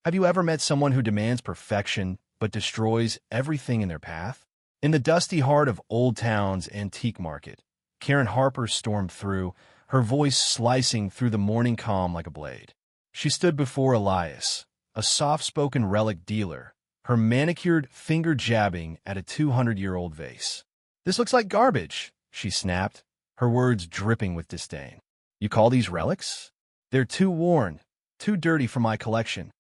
Have you ever met someone who demands perfection but destroys everything in their path? In the dusty heart of Old Town's antique market, Karen Harper stormed through, her voice slicing through the morning calm like a blade. She stood before Elias, a soft-spoken relic dealer, her manicured finger jabbing at a 200-year-old vase. "This looks like garbage," she snapped, her words dripping with disdain. "You call these relics? They're too worn, too dirty for my collection."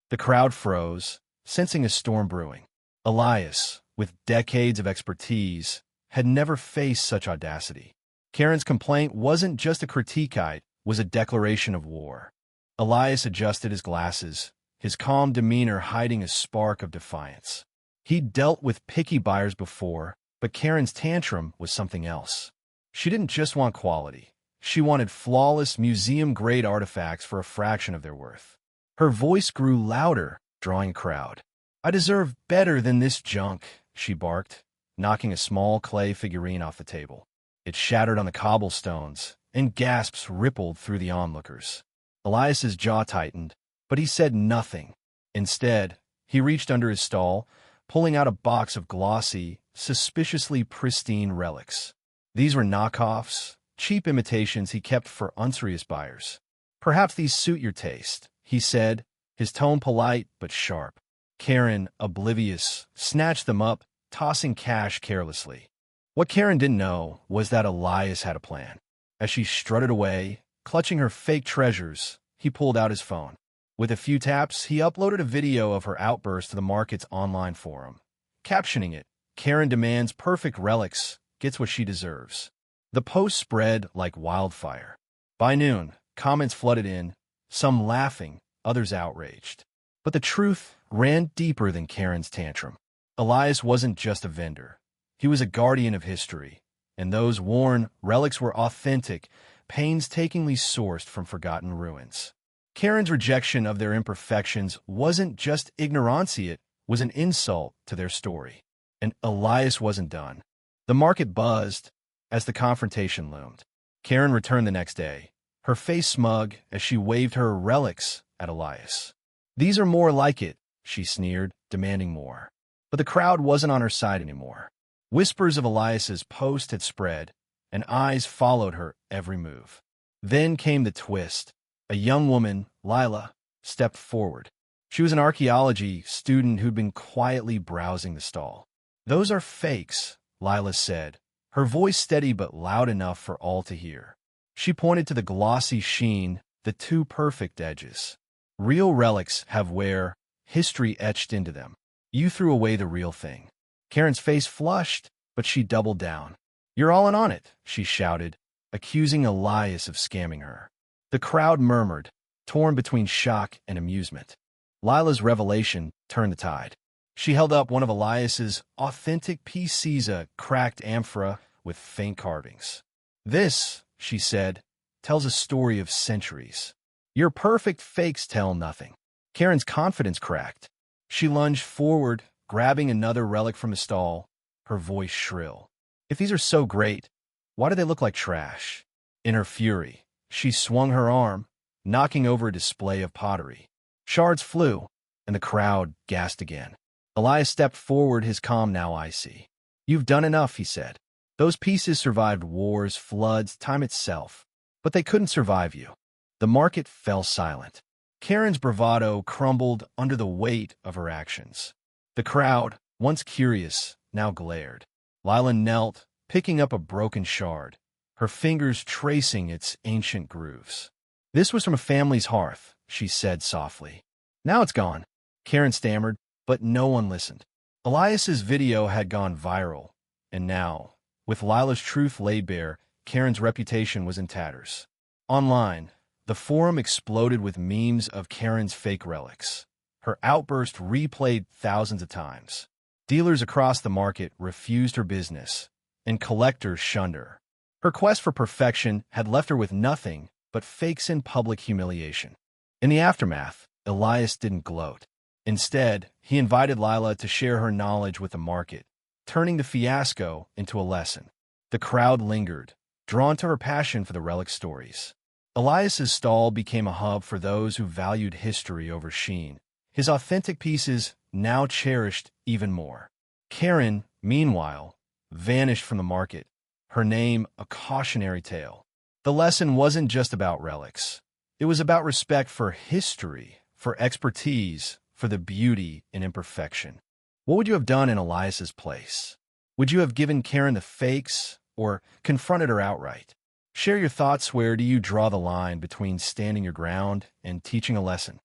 The crowd froze, sensing a storm brewing. Elias, with decades of expertise, had never faced such audacity. Karen's complaint wasn't just a critique, it was a declaration of war. Elias adjusted his glasses, his calm demeanor hiding a spark of defiance. He'd dealt with picky buyers before, but Karen's tantrum was something else. She didn't just want quality. She wanted flawless, museum-grade artifacts for a fraction of their worth. Her voice grew louder, drawing a crowd. "I deserve better than this junk," she barked, knocking a small clay figurine off the table. It shattered on the cobblestones, and gasps rippled through the onlookers. Elias's jaw tightened, but he said nothing. Instead, he reached under his stall, pulling out a box of glossy, suspiciously pristine relics. These were knockoffs, cheap imitations he kept for unserious buyers. "Perhaps these suit your taste," he said, his tone polite but sharp. Karen, oblivious, snatched them up, tossing cash carelessly. What Karen didn't know was that Elias had a plan. As she strutted away, clutching her fake treasures, he pulled out his phone. With a few taps, he uploaded a video of her outburst to the market's online forum, captioning it, "Karen demands perfect relics, gets what she deserves." The post spread like wildfire. By noon, comments flooded in, some laughing, others outraged. But the truth ran deeper than Karen's tantrum. Elias wasn't just a vendor. He was a guardian of history, and those worn relics were authentic, painstakingly sourced from forgotten ruins. Karen's rejection of their imperfections wasn't just ignorancy, it was an insult to their story. And Elias wasn't done. The market buzzed as the confrontation loomed. Karen returned the next day, her face smug as she waved her relics at Elias. "These are more like it," she sneered, demanding more. But the crowd wasn't on her side anymore. Whispers of Elias's post had spread, and eyes followed her every move. Then came the twist. A young woman, Lila, stepped forward. She was an archaeology student who'd been quietly browsing the stall. "Those are fakes," Lila said, her voice steady but loud enough for all to hear. She pointed to the glossy sheen, the too perfect edges. "Real relics have wear, history etched into them. You threw away the real thing." Karen's face flushed, but she doubled down. "You're all in on it," she shouted, accusing Elias of scamming her. The crowd murmured, torn between shock and amusement. Lila's revelation turned the tide. She held up one of Elias's authentic pieces, a cracked amphora with faint carvings. "This," she said, "tells a story of centuries. Your perfect fakes tell nothing." Karen's confidence cracked. She lunged forward, grabbing another relic from the stall, her voice shrill. "If these are so great, why do they look like trash?" In her fury, she swung her arm, knocking over a display of pottery. Shards flew, and the crowd gasped again. Elias stepped forward, his calm now icy. "You've done enough," he said. "Those pieces survived wars, floods, time itself, but they couldn't survive you." The market fell silent. Karen's bravado crumbled under the weight of her actions. The crowd, once curious, now glared. Lila knelt, picking up a broken shard, her fingers tracing its ancient grooves. "This was from a family's hearth," she said softly. "Now it's gone." Karen stammered, but no one listened. Elias's video had gone viral, and now, with Lila's truth laid bare, Karen's reputation was in tatters. Online, the forum exploded with memes of Karen's fake relics. Her outburst replayed thousands of times. Dealers across the market refused her business, and collectors shunned her. Her quest for perfection had left her with nothing but fakes and public humiliation. In the aftermath, Elias didn't gloat. Instead, he invited Lila to share her knowledge with the market, turning the fiasco into a lesson. The crowd lingered, drawn to her passion for the relic stories. Elias's stall became a hub for those who valued history over sheen, his authentic pieces now cherished even more. Karen, meanwhile, vanished from the market, her name a cautionary tale. The lesson wasn't just about relics. It was about respect for history, for expertise, for the beauty in imperfection. What would you have done in Elias's place? Would you have given Karen the fakes or confronted her outright? Share your thoughts. Where do you draw the line between standing your ground and teaching a lesson?